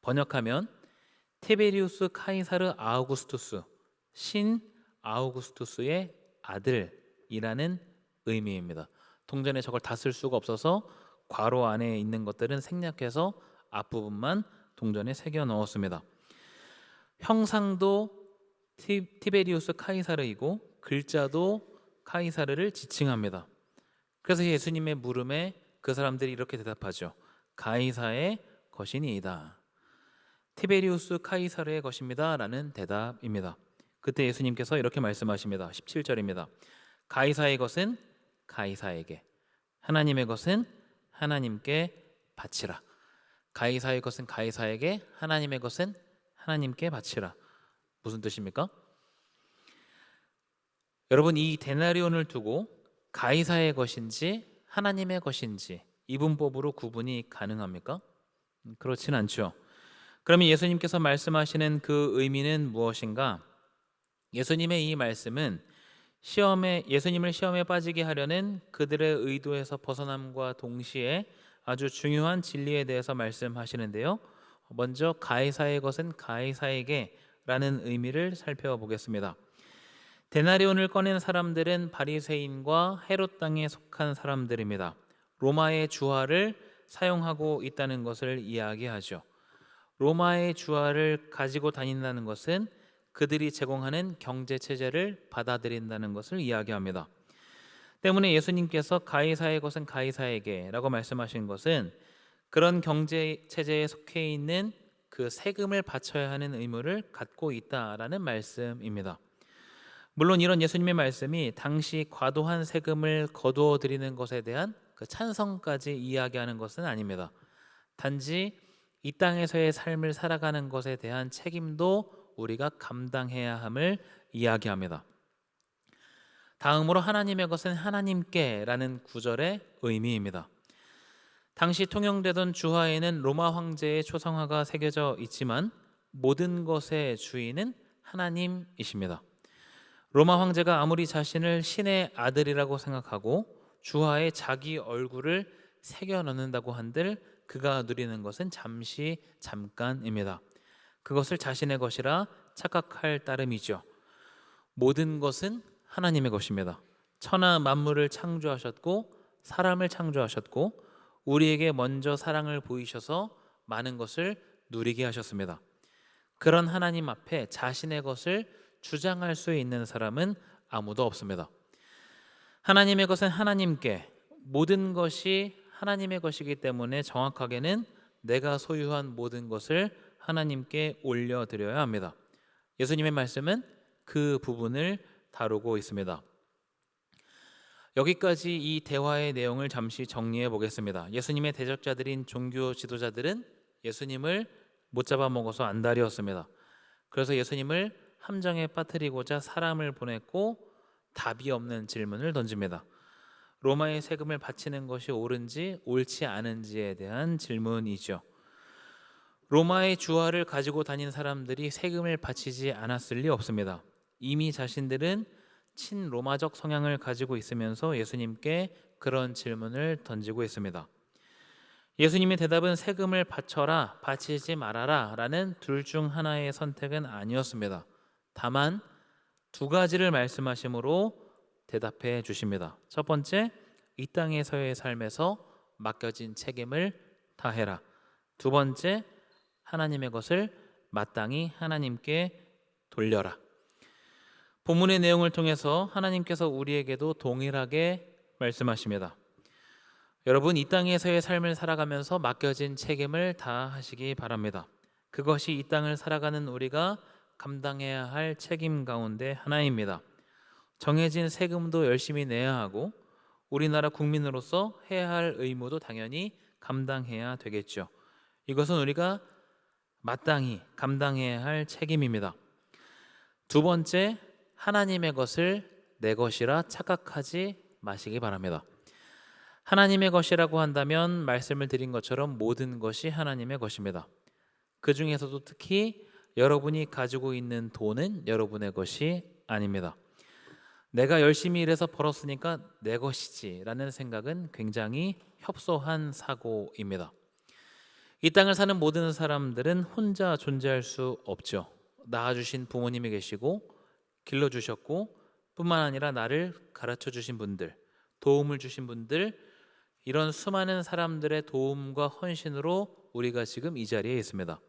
번역하면 티베리우스 카이사르 아우구스투스, 신 아우구스투스의 아들이라는 의미입니다. 동전에 저걸 다 쓸 수가 없어서 괄호 안에 있는 것들은 생략해서 앞부분만 동전에 새겨 넣었습니다. 형상도 티베리우스 카이사르이고 글자도 카이사르를 지칭합니다. 그래서 예수님의 물음에 그 사람들이 이렇게 대답하죠. 가이사의 것이니이다. 티베리우스 카이사르의 것입니다 라는 대답입니다. 그때 예수님께서 이렇게 말씀하십니다. 17절입니다. 가이사의 것은 가이사에게, 하나님의 것은 하나님께 바치라. 가이사의 것은 가이사에게, 하나님의 것은 하나님께 바치라. 무슨 뜻입니까? 여러분, 이 데나리온을 두고 가이사의 것인지 하나님의 것인지 이분법으로 구분이 가능합니까? 그렇진 않죠. 그러면 예수님께서 말씀하시는 그 의미는 무엇인가? 예수님의 이 말씀은 예수님을 시험에 빠지게 하려는 그들의 의도에서 벗어남과 동시에 아주 중요한 진리에 대해서 말씀하시는데요. 먼저 가이사의 것은 가이사에게 라는 의미를 살펴보겠습니다. 데나리온을 꺼낸 사람들은 바리새인과 헤롯 땅에 속한 사람들입니다. 로마의 주화를 사용하고 있다는 것을 이야기하죠. 로마의 주화를 가지고 다닌다는 것은 그들이 제공하는 경제 체제를 받아들인다는 것을 이야기합니다. 때문에 예수님께서 가이사의 것은 가이사에게 라고 말씀하신 것은 그런 경제 체제에 속해 있는 그 세금을 바쳐야 하는 의무를 갖고 있다라는 말씀입니다. 물론 이런 예수님의 말씀이 당시 과도한 세금을 거두어 드리는 것에 대한 그 찬성까지 이야기하는 것은 아닙니다. 단지 이 땅에서의 삶을 살아가는 것에 대한 책임도 우리가 감당해야 함을 이야기합니다. 다음으로 하나님의 것은 하나님께 라는 구절의 의미입니다. 당시 통용되던 주화에는 로마 황제의 초상화가 새겨져 있지만 모든 것의 주인은 하나님이십니다. 로마 황제가 아무리 자신을 신의 아들이라고 생각하고 주화에 자기 얼굴을 새겨 넣는다고 한들 그가 누리는 것은 잠깐입니다. 그것을 자신의 것이라 착각할 따름이죠. 모든 것은 하나님의 것입니다. 천하 만물을 창조하셨고 사람을 창조하셨고 우리에게 먼저 사랑을 보이셔서 많은 것을 누리게 하셨습니다. 그런 하나님 앞에 자신의 것을 주장할 수 있는 사람은 아무도 없습니다. 하나님의 것은 하나님께, 모든 것이 하나님의 것이기 때문에 정확하게는 내가 소유한 모든 것을 하나님께 올려드려야 합니다. 예수님의 말씀은 그 부분을 다루고 있습니다. 여기까지 이 대화의 내용을 잠시 정리해 보겠습니다. 예수님의 대적자들인 종교 지도자들은 예수님을 못 잡아먹어서 안달이었습니다. 그래서 예수님을 함정에 빠뜨리고자 사람을 보냈고 답이 없는 질문을 던집니다. 로마의 세금을 바치는 것이 옳은지 옳지 않은지에 대한 질문이죠. 로마의 주화를 가지고 다닌 사람들이 세금을 바치지 않았을 리 없습니다. 이미 자신들은 친로마적 성향을 가지고 있으면서 예수님께 그런 질문을 던지고 있습니다. 예수님의 대답은 세금을 바쳐라, 바치지 말아라 라는 둘 중 하나의 선택은 아니었습니다. 다만 두 가지를 말씀하심으로 대답해 주십니다. 첫 번째, 이 땅에서의 삶에서 맡겨진 책임을 다해라. 두 번째, 하나님의 것을 마땅히 하나님께 돌려라. 본문의 내용을 통해서 하나님께서 우리에게도 동일하게 말씀하십니다. 여러분, 이 땅에서의 삶을 살아가면서 맡겨진 책임을 다하시기 바랍니다. 그것이 이 땅을 살아가는 우리가 감당해야 할 책임 가운데 하나입니다. 정해진 세금도 열심히 내야 하고 우리나라 국민으로서 해야 할 의무도 당연히 감당해야 되겠죠. 이것은 우리가 마땅히 감당해야 할 책임입니다. 두 번째, 하나님의 것을 내 것이라 착각하지 마시기 바랍니다. 하나님의 것이라고 한다면 말씀을 드린 것처럼 모든 것이 하나님의 것입니다. 그 중에서도 특히 여러분이 가지고 있는 돈은 여러분의 것이 아닙니다. 내가 열심히 일해서 벌었으니까 내 것이지 라는 생각은 굉장히 협소한 사고입니다. 이 땅을 사는 모든 사람들은 혼자 존재할 수 없죠. 낳아주신 부모님이 계시고 길러주셨고 뿐만 아니라 나를 가르쳐주신 분들, 도움을 주신 분들, 이런 수많은 사람들의 도움과 헌신으로 우리가 지금 이 자리에 있습니다.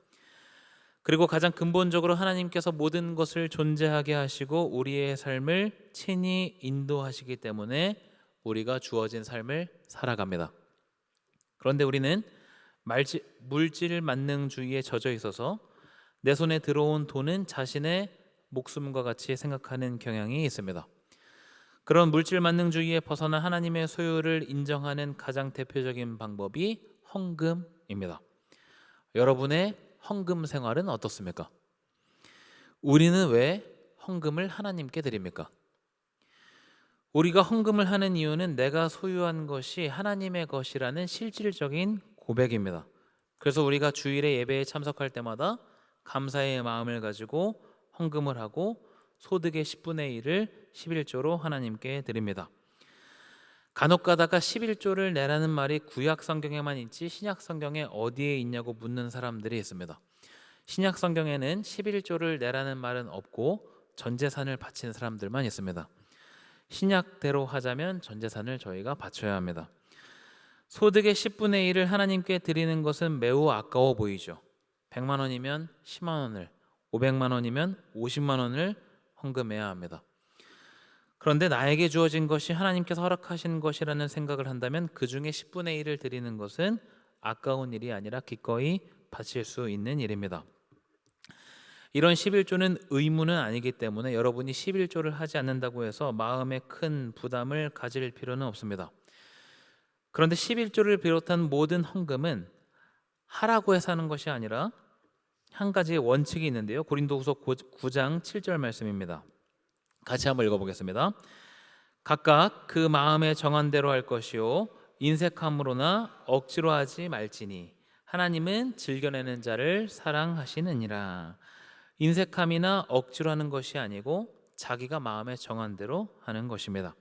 그리고 가장 근본적으로 하나님께서 모든 것을 존재하게 하시고 우리의 삶을 친히 인도하시기 때문에 우리가 주어진 삶을 살아갑니다. 그런데 우리는 물질 만능주의에 젖어 있어서 내 손에 들어온 돈은 자신의 목숨과 같이 생각하는 경향이 있습니다. 그런 물질 만능주의에 벗어나 하나님의 소유를 인정하는 가장 대표적인 방법이 헌금입니다. 여러분의 헌금 생활은 어떻습니까? 우리는 왜 헌금을 하나님께 드립니까? 우리가 헌금을 하는 이유는 내가 소유한 것이 하나님의 것이라는 실질적인 고백입니다. 그래서 우리가 주일에 예배에 참석할 때마다 감사의 마음을 가지고 헌금을 하고 소득의 10분의 1을 11조로 하나님께 드립니다. 간혹 가다가 11조를 내라는 말이 구약 성경에만 있지 신약 성경에 어디에 있냐고 묻는 사람들이 있습니다. 신약 성경에는 11조를 내라는 말은 없고 전 재산을 바친 사람들만 있습니다. 신약대로 하자면 전 재산을 저희가 바쳐야 합니다. 소득의 10분의 1을 하나님께 드리는 것은 매우 아까워 보이죠. 100만 원이면 10만 원을, 500만 원이면 50만 원을 헌금해야 합니다. 그런데 나에게 주어진 것이 하나님께서 허락하신 것이라는 생각을 한다면 그 중에 10분의 1을 드리는 것은 아까운 일이 아니라 기꺼이 바칠 수 있는 일입니다. 이런 11조는 의무는 아니기 때문에 여러분이 11조를 하지 않는다고 해서 마음에 큰 부담을 가질 필요는 없습니다. 그런데 11조를 비롯한 모든 헌금은 하라고 해서 하는 것이 아니라 한 가지의 원칙이 있는데요. 고린도후서 9장 7절 말씀입니다. 같이 한번 읽어보겠습니다. 각각 그 마음에 정한 대로 할 것이요 인색함으로나 억지로 하지 말지니 하나님은 즐겨내는 자를 사랑하시느니라. 인색함이나 억지로 하는 것이 아니고 자기가 마음에 정한 대로 하는 것입니다.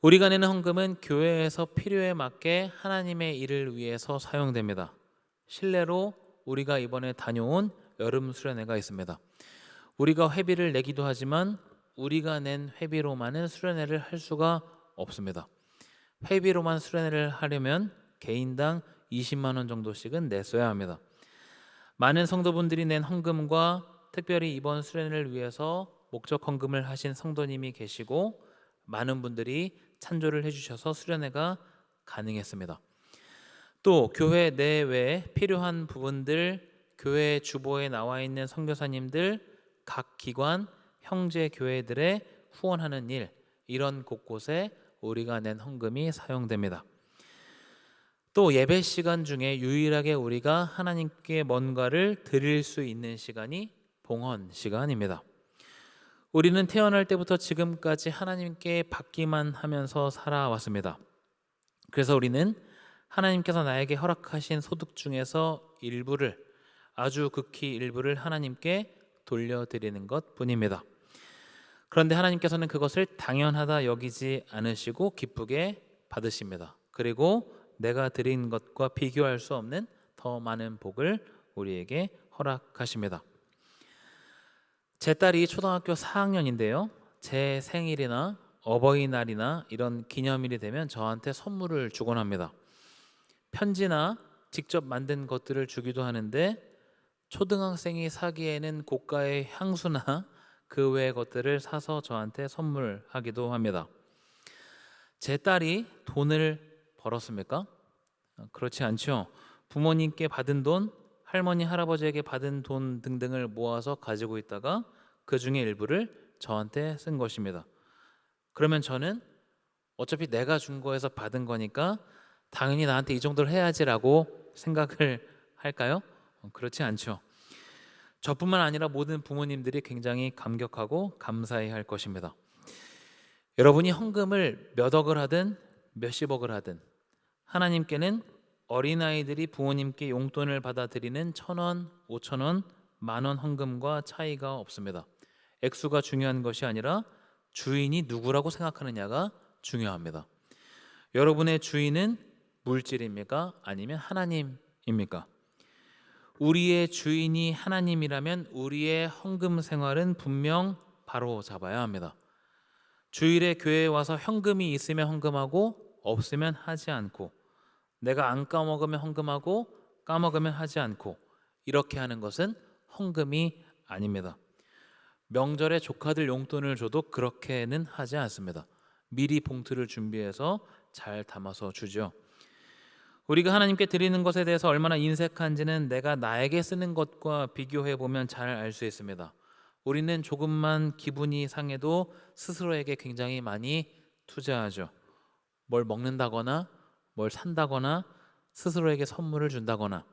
우리가 내는 헌금은 교회에서 필요에 맞게 하나님의 일을 위해서 사용됩니다. 실례로 우리가 이번에 다녀온 여름 수련회가 있습니다. 우리가 회비를 내기도 하지만 우리가 낸 회비로만은 수련회를 할 수가 없습니다. 회비로만 수련회를 하려면 개인당 20만 원 정도씩은 냈어야 합니다. 많은 성도분들이 낸 헌금과 특별히 이번 수련회를 위해서 목적 헌금을 하신 성도님이 계시고 많은 분들이 찬조를 해주셔서 수련회가 가능했습니다. 또 교회 내외에 필요한 부분들, 교회 주보에 나와 있는 선교사님들, 각 기관, 형제 교회들의 후원하는 일, 이런 곳곳에 우리가 낸 헌금이 사용됩니다. 또 예배 시간 중에 유일하게 우리가 하나님께 뭔가를 드릴 수 있는 시간이 봉헌 시간입니다. 우리는 태어날 때부터 지금까지 하나님께 받기만 하면서 살아왔습니다. 그래서 우리는 하나님께서 나에게 허락하신 소득 중에서 일부를, 아주 극히 일부를 하나님께 돌려드리는 것 뿐입니다. 그런데 하나님께서는 그것을 당연하다 여기지 않으시고 기쁘게 받으십니다. 그리고 내가 드린 것과 비교할 수 없는 더 많은 복을 우리에게 허락하십니다. 제 딸이 초등학교 4학년인데요. 제 생일이나 어버이날이나 이런 기념일이 되면 저한테 선물을 주곤 합니다. 편지나 직접 만든 것들을 주기도 하는데 초등학생이 사기에는 고가의 향수나 그 외의 것들을 사서 저한테 선물하기도 합니다. 제 딸이 돈을 벌었습니까? 그렇지 않죠. 부모님께 받은 돈, 할머니, 할아버지에게 받은 돈 등등을 모아서 가지고 있다가 그 중에 일부를 저한테 쓴 것입니다. 그러면 저는 어차피 내가 준 거에서 받은 거니까 당연히 나한테 이 정도를 해야지라고 생각을 할까요? 그렇지 않죠. 저뿐만 아니라 모든 부모님들이 굉장히 감격하고 감사해 할 것입니다. 여러분이 헌금을 몇 억을 하든 몇십억을 하든 하나님께는 어린아이들이 부모님께 용돈을 받아들이는 1,000원, 5,000원, 만원 헌금과 차이가 없습니다. 액수가 중요한 것이 아니라 주인이 누구라고 생각하느냐가 중요합니다. 여러분의 주인은 물질입니까? 아니면 하나님입니까? 우리의 주인이 하나님이라면 우리의 헌금 생활은 분명 바로 잡아야 합니다. 주일에 교회에 와서 현금이 있으면 헌금하고 없으면 하지 않고, 내가 안 까먹으면 헌금하고 까먹으면 하지 않고, 이렇게 하는 것은 헌금이 아닙니다. 명절에 조카들 용돈을 줘도 그렇게는 하지 않습니다. 미리 봉투를 준비해서 잘 담아서 주죠. 우리가 하나님께 드리는 것에 대해서 얼마나 인색한지는 내가 나에게 쓰는 것과 비교해 보면 잘 알 수 있습니다. 우리는 조금만 기분이 상해도 스스로에게 굉장히 많이 투자하죠. 뭘 먹는다거나 뭘 산다거나 스스로에게 선물을 준다거나.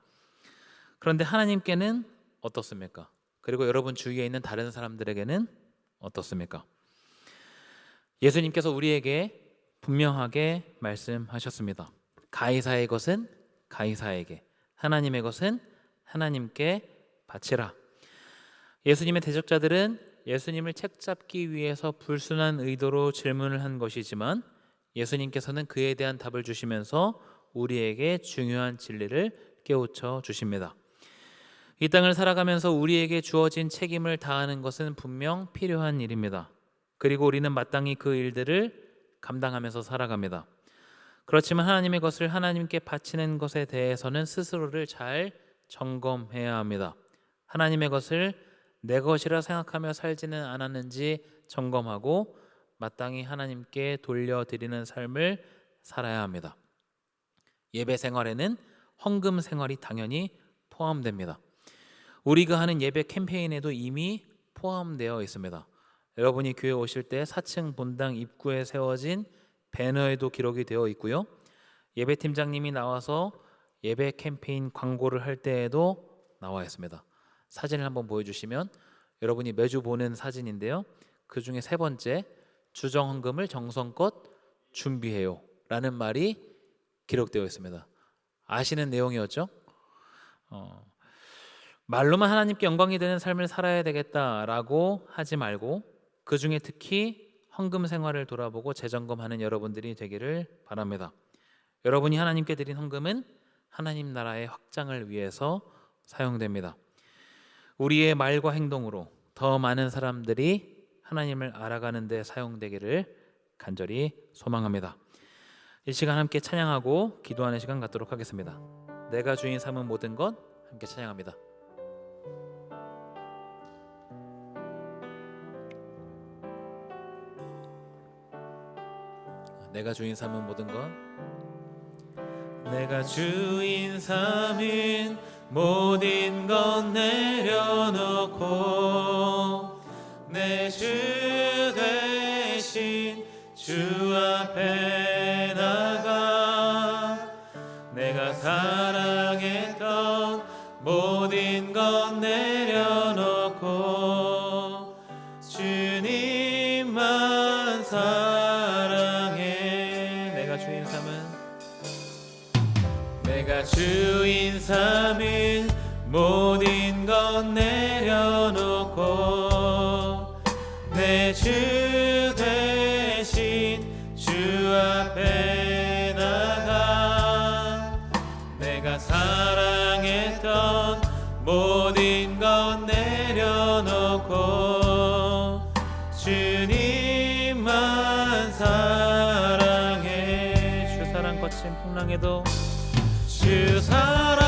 그런데 하나님께는 어떻습니까? 그리고 여러분 주위에 있는 다른 사람들에게는 어떻습니까? 예수님께서 우리에게 분명하게 말씀하셨습니다. 가이사의 것은 가이사에게, 하나님의 것은 하나님께 바치라. 예수님의 대적자들은 예수님을 책잡기 위해서 불순한 의도로 질문을 한 것이지만 예수님께서는 그에 대한 답을 주시면서 우리에게 중요한 진리를 깨우쳐 주십니다. 이 땅을 살아가면서 우리에게 주어진 책임을 다하는 것은 분명 필요한 일입니다. 그리고 우리는 마땅히 그 일들을 감당하면서 살아갑니다. 그렇지만 하나님의 것을 하나님께 바치는 것에 대해서는 스스로를 잘 점검해야 합니다. 하나님의 것을 내 것이라 생각하며 살지는 않았는지 점검하고 마땅히 하나님께 돌려드리는 삶을 살아야 합니다. 예배 생활에는 헌금 생활이 당연히 포함됩니다. 우리가 하는 예배 캠페인에도 이미 포함되어 있습니다. 여러분이 교회 오실 때 4층 본당 입구에 세워진 배너에도 기록이 되어 있고요. 예배팀장님이 나와서 예배 캠페인 광고를 할 때에도 나와 있습니다. 사진을 한번 보여주시면 여러분이 매주 보는 사진인데요. 그 중에 세 번째, 주정 헌금을 정성껏 준비해요 라는 말이 기록되어 있습니다. 아시는 내용이었죠? 말로만 하나님께 영광이 되는 삶을 살아야 되겠다라고 하지 말고 그 중에 특히 헌금 생활을 돌아보고 재점검하는 여러분들이 되기를 바랍니다. 여러분이 하나님께 드린 헌금은 하나님 나라의 확장을 위해서 사용됩니다. 우리의 말과 행동으로 더 많은 사람들이 하나님을 알아가는 데 사용되기를 간절히 소망합니다. 이 시간 함께 찬양하고 기도하는 시간 갖도록 하겠습니다. 내가 주인 삼은 모든 것 함께 찬양합니다. 내가 주인 삼은 모든 것, 내가 주인 삼은 모든 것 내려놓고 내 주 대신 주 앞에 나가 내가 사랑했던 모든 것 내려놓고 주님만 사랑해. 내가 주인 삼은 모든 것 내려놓고 내 주 대신 주 앞에 나가 내가 사랑했던 모든 것 내려놓고 주님만 사랑해. 주 사랑 거친 풍랑에도 주 사랑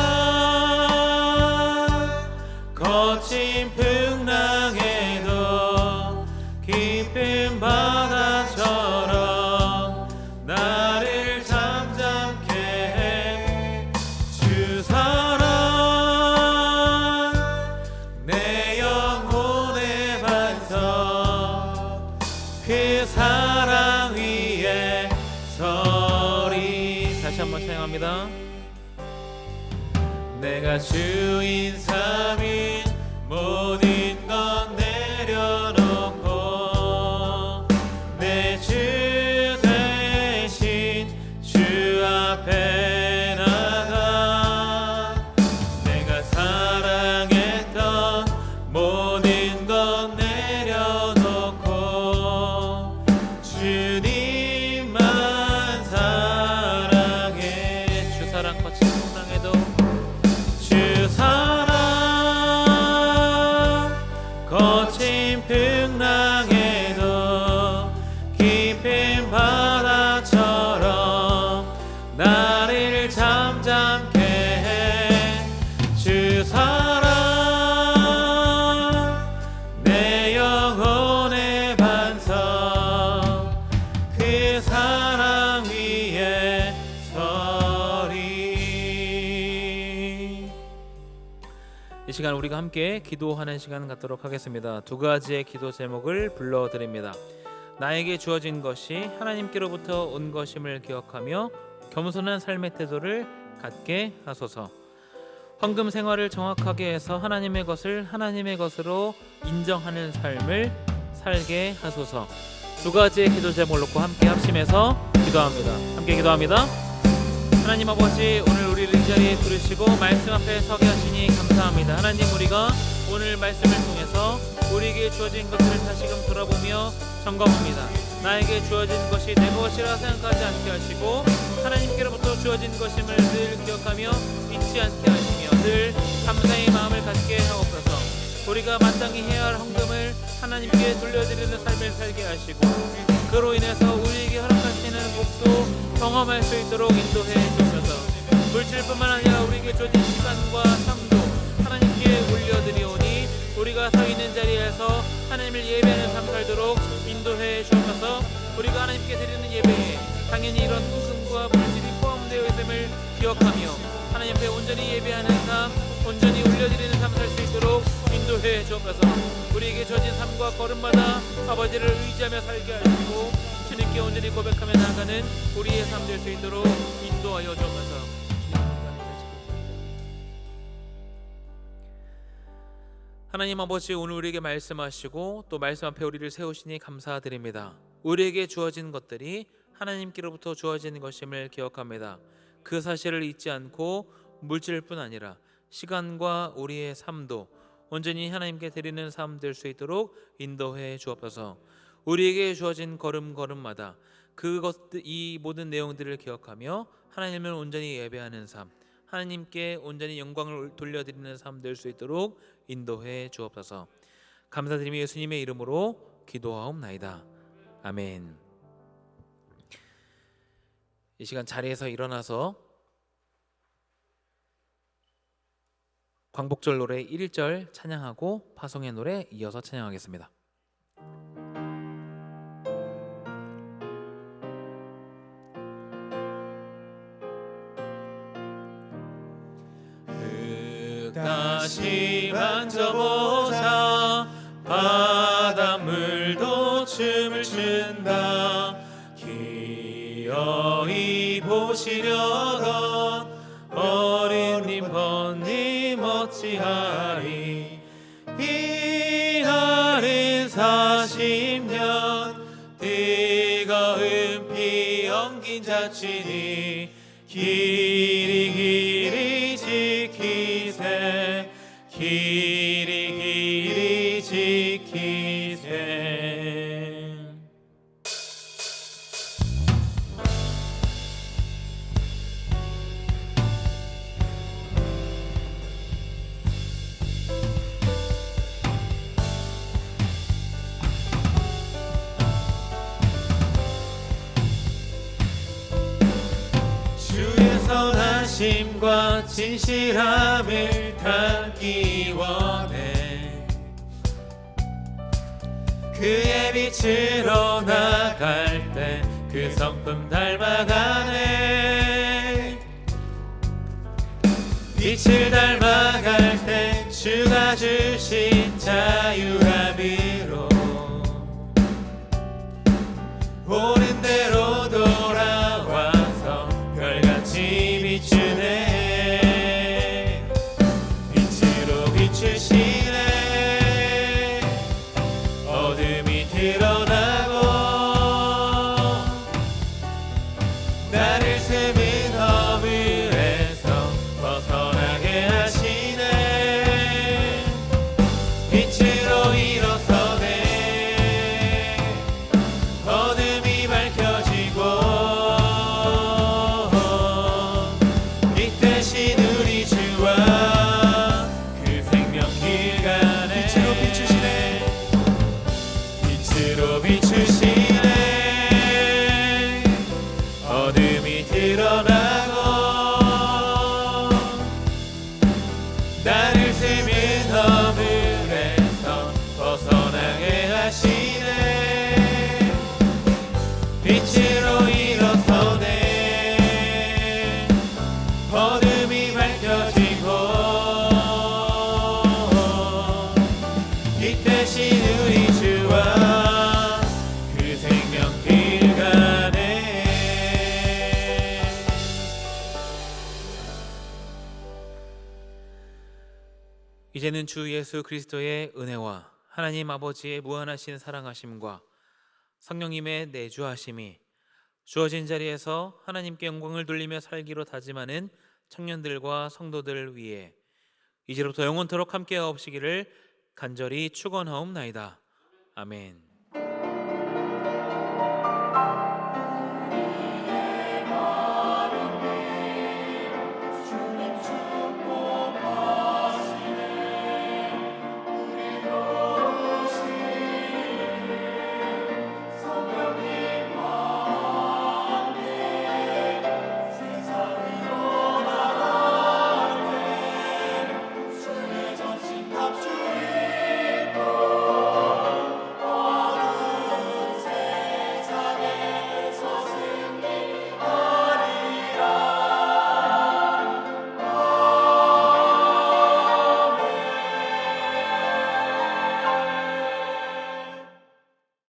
거친 풍랑에도 깊은 바다처럼 나를 잠잠케 해. 주 사랑 내 영혼의 반석 그 사랑 위에 서리. 다시 한번 찬양합니다. 내가 주인 삼인 모든 것 내려놓고 내 주 대신 주 앞에 나가 내가 사랑했던 모든 것 내려놓고 주님만 사랑해. 주 사랑 거친 풍랑에도 주 사랑 거친 풍랑에도 깊은 바다처럼 나를 잠잠케 해. 주 사랑 내 영혼의 반석 그 사랑 위에 서리. 이 시간 우리가 함께 기도하는 시간 갖도록 하겠습니다. 두 가지의 기도 제목을 불러드립니다. 나에게 주어진 것이 하나님께로부터 온 것임을 기억하며 겸손한 삶의 태도를 갖게 하소서. 황금 생활을 정확하게 해서 하나님의 것을 하나님의 것으로 인정하는 삶을 살게 하소서. 두 가지의 기도 제목을 놓고 함께 합심해서 기도합니다. 함께 기도합니다. 하나님 아버지, 오늘 우리를 이 자리에 부르시고 말씀 앞에 서게 하시니 감사합니다. 하나님, 우리가 오늘 말씀을 통해서 우리에게 주어진 것을 다시금 돌아보며 점검합니다. 나에게 주어진 것이 내 것이라 생각하지 않게 하시고 하나님께로부터 주어진 것임을 늘 기억하며 잊지 않게 하시며 늘 감사의 마음을 갖게 하옵소서. 우리가 마땅히 해야 할 헌금을 하나님께 돌려드리는 삶을 살게 하시고 그로 인해서 우리에게 허락하시는 복도 경험할 수 있도록 인도해 주셔서 물질뿐만 아니라 우리에게 주어진 시간과 삶도 하나님께 올려드리오니 우리가 서 있는 자리에서 하나님을 예배하는 삶 살도록 인도해 주셔서 우리가 하나님께 드리는 예배에 당연히 이런 헌금과 물질이 포함되어 있음을 기억하며 하나님 앞에 온전히 예배하는 삶, 온전히 올려드리는 삶 살 수 있도록 인도해 주옵소서. 우리에게 주어진 삶과 걸음마다 아버지를 의지하며 살게 하시고 주님께 온전히 고백하며 나아가는 우리의 삶 될 수 있도록 인도하여 주옵소서. 하나님 아버지, 오늘 우리에게 말씀하시고 또 말씀 앞에 우리를 세우시니 감사드립니다. 우리에게 주어진 것들이 하나님께로부터 주어진 것임을 기억합니다. 그 사실을 잊지 않고 물질뿐 아니라 시간과 우리의 삶도 온전히 하나님께 드리는 삶 될 수 있도록 인도해 주옵소서. 우리에게 주어진 걸음걸음마다 이 모든 내용들을 기억하며 하나님을 온전히 예배하는 삶, 하나님께 온전히 영광을 돌려드리는 삶 될 수 있도록 인도해 주옵소서. 감사드리며 예수님의 이름으로 기도하옵나이다. 아멘. 이 시간 자리에서 일어나서 광복절 노래 1절 찬양하고 파송의 노래 이어서 찬양하겠습니다. 다시 만져보자 바닷물도 춤을 춘다. 기어이 보시려던 어린님 번님 어찌하리. 이 날은 40년 즐거운 피 엉긴 자친이 길이 길이 지키세 길이 길이 지키세. 주의 선하심과 진실함을 닿기 원해. 그의 빛으로 나갈 때 그 성품 닮아가네. 빛을 닮아갈 때 주가 주신 자유함으로 옳은 대로 돌아와서 별같이 비추네. 빛으로 비추시네. 어둠이 드러나고 나를 숨은 허물에서 벗어나게 하시네. 빛으로 일어서네. 어둠이 밝혀지고 빛 대신 우리 주와 그 생명길 가네. 빛으로 비추시네. 빛으로 비추시네. 어둠이 드러나고 나를 숨은 허물에서 벗어나게 하시네. 빛으로 일어서네. 어둠이 밝혀지고 빛 대신 우리 주와 그 생명길 가네. 이제는 주 예수 그리스도의 은혜와 하나님 아버지의 무한하신 사랑하심과 성령님의 내주하심이 주어진 자리에서 하나님께 영광을 돌리며 살기로 다짐하는 청년들과 성도들을 위해 이제로부터 영원토록 함께 하옵시기를 간절히 축원하옵나이다. 아멘.